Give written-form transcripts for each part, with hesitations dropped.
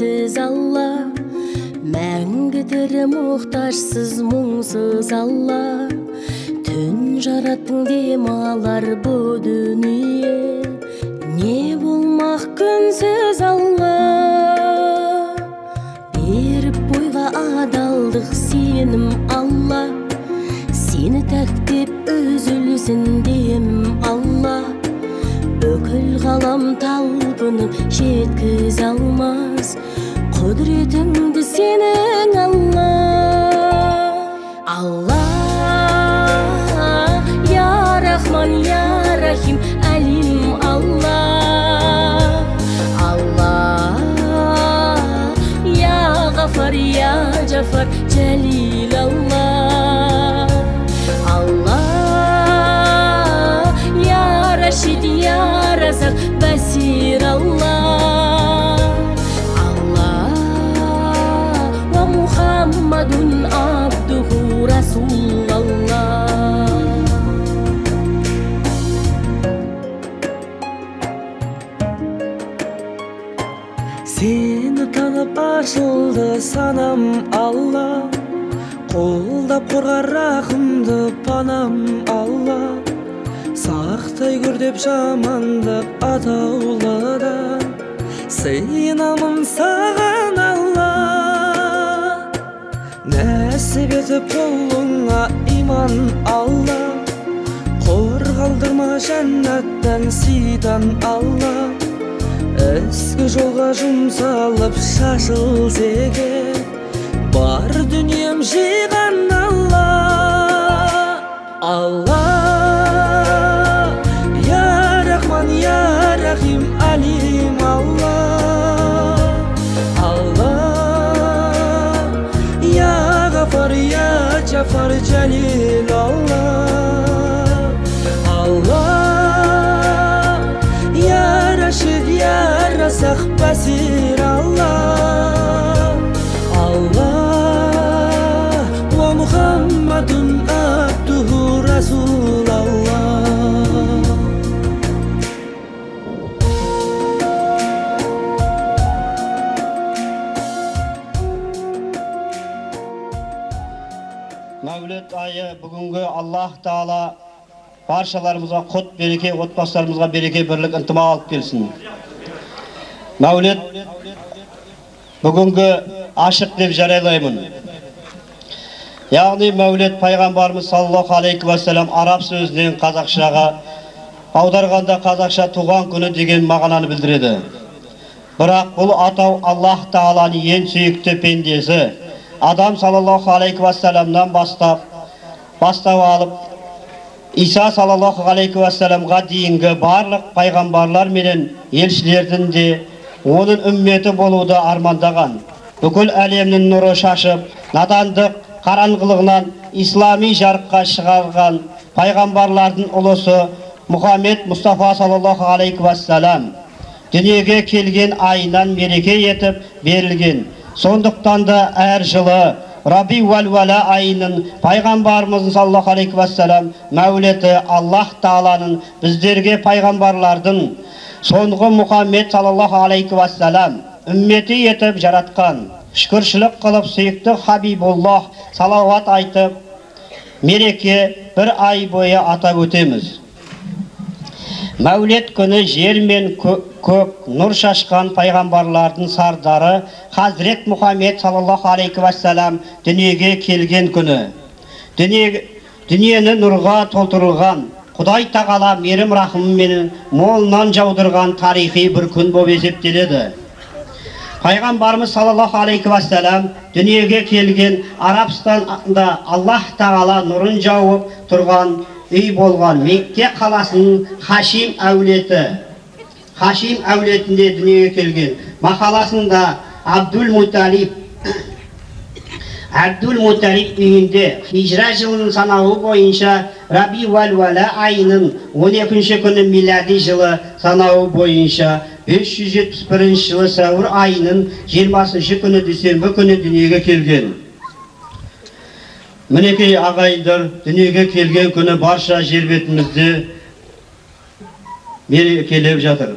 сенсіз Алла, мәңгідір мұқтажсыз мұңсыз Алла. Түн жараттың демалар бұ дүние, не болмақ күнсіз Алла. Беріп бойға адалдық сенім Алла, сені тәктеп үзілсін дем Алла. Бүкіл ғалам талпынып жеткіз алмас құдіретіңді сенің Алла. Алла, я Рахман, я Рахим, Алим Алла. Алла, я Ғафар, я Джафар, Джалил Алла. Алла, я Рашид, я Разак, Басир Алла. Алла, ва Мухаммадун абдуху Расул Алла. Сені танып ашылды санам Алла, қолдап қорғар рахымды панам Алла. Сақтай көр деп жамандық атаулыдан, сыйынамын саған Алла. Нәсіп етіп қолыңа иман Алла, қорғалдырма жәннаттан сыйдан Алла. Ізгі жолға жұмсалып шашылса екен, бар дүнием жиған Алла. Алла, я Рахман, я Рахим, Алим Алла. Алла, я Ғафар, я Джафар, Джалил Алла. Алла, я Рашид, я Разак, Басир Алла. Алла, ва Мухаммадун абдуху Расул Алла. Мәулет айы бүгінгі Аллах Таала баршаларымызға құт береке, отбасыларымызға береке, бірлік, ынтымақ алып келсін. Мәулет бүгінгі ашық деп жариялаймын. Яғни Мәулет пайғамбарымыз саллаллаху алейхи ва саллям араб сөзінен қазақшаға аударғанда қазақша туған күні деген мағынаны білдіреді. Бірақ бұл атау Аллах Тааланың ең сүйікті пендесі адам саллаллаху алейхи ва саллямнан бастап алып Иса саллаллаху алейхи ва саллямға дейінгі барлық пайғамбарлар менен елшілердің де оның үмметі болуды армандаған. Бүкіл әлемнің нұры шашып, надандық қараңғылығынан ислами жарыққа шығарған пайғамбарлардың ұлысы Мұхаммед Мұстафа саллаллаху алейхи ва саллям дүниеге келген айынан мереке етіп берілген. Сондықтан да әр жылы Раби-уәл-уәла айының пайғамбарымыз саллаллаху алейхи ва саллям мәулеті Аллах Тааланың біздерге пайғамбарлардың соңғы Мұхаммед саллаллаху алейхи ва саллям үмметі етіп жаратқан. Шүкіршілік қылып сүйікті Хабибуллах салауат айтып мереке бір ай бойы атап өтеміз. Мәулет күні жер мен көк нұр шашқан пайғамбарлардың сардары Хазрет Мұхаммед саллаллаху алейхи ва саллям дүниеге келген күні. Дүниені нұрға толтырылған, Құдай Тағала мерім рахымымен молынан жаудырған тарихи бір күн болып есептеледі. Пайғамбарымыз саллаллаху алейхи ва саллям дүниеге келген Арабстанда Аллах Тағала нұрын жауып тұрған үй болған Мекке қаласының Хашим әулеті. Хашим әулетінде дүниеге келген. Мақаласында Абдул-Муталиб үйінде хижра жылының санауы бойынша Раби-уәл-уәла айының 12-ші күні милади жылы санауы бойынша 571 жылы сәуір айының 20-ші күні дүйсенбі күні дүниеге келген. Мінекей ағайындар, дүниеге келген күні барша жер бетімізде мерекелеп жатыр.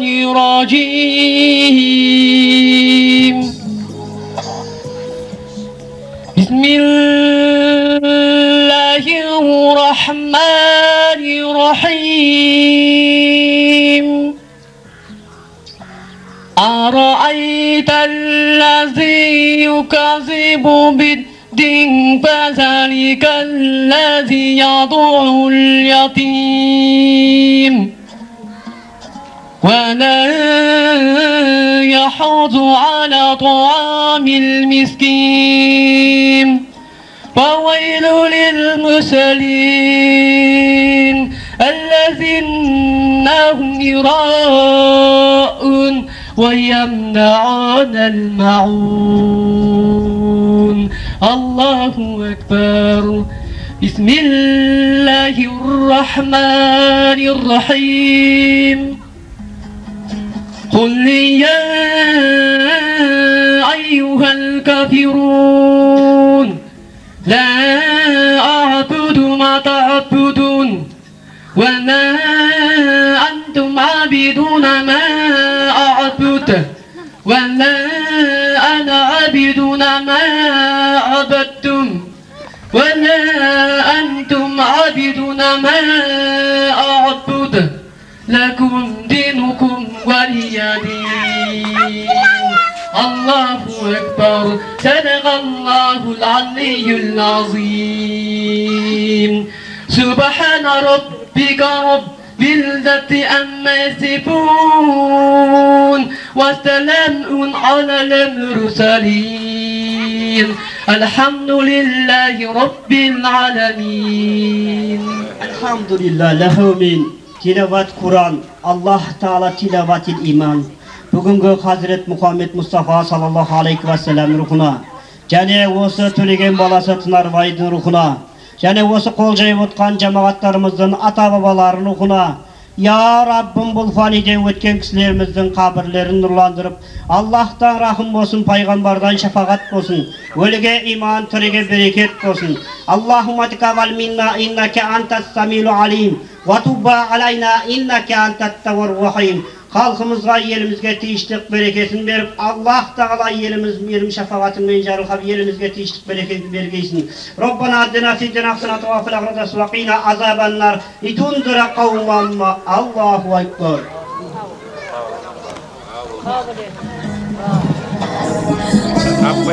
الرجيم بسم الله الرحمن الرحيم أرأيت الذي يكذب بالدين فذلك الذي يدعو اليتيم ولا يحض على طعام المسكين فويل للمصلين الذين هم يراءون ويمنعون الماعون الله أكبر بسم الله الرحمن الرحيم قل يا أيها الكافرون لا أعبد ما تعبدون وما أنتم عابدون ما أعبد ولا أنا عابدون ما عبدتم ولا أنتم عابدون ما أعبد لكم دينكم ولي دين الله أكبر صدق الله العلي العظيم سبحان ربك رب العزة عما يصفون وسلام على المرسلين الحمد لله رب العالمين الحمد لله له من تلاوة Kur'an Allah Teala tilavetil iman бүгінгі Hazret Muhammed Mustafa sallallahu aleyhi ve sellem ruhuna және осы төлеген баласы Тынарбайдың рухына және осы қол жайып отқан жамағаттарымыздың ата-бабаларының рухына Ya Rabbim бұл фаниде өткен кісілеріміздің қабірлерін нұрландырып, Аллахтан рахым болсын, пайғамбардан шафағат болсын, өліге иман, тіріге берекет болсын. Аллахумма тақаббал минна иннака антас самиул алим ва туб алайна иннака антат таввабур рахим. Халқымызға, елімізге тиіштік берекесін беріп, Аллах Тағала елім шафағатымен жарылқап, елімізге тиіштік берекесін бергейсін. Роббана аддина фиддина хсанат ва фил ахирати вақина азабан-нар литунзира қауман ма. Аллаху акбар. Apa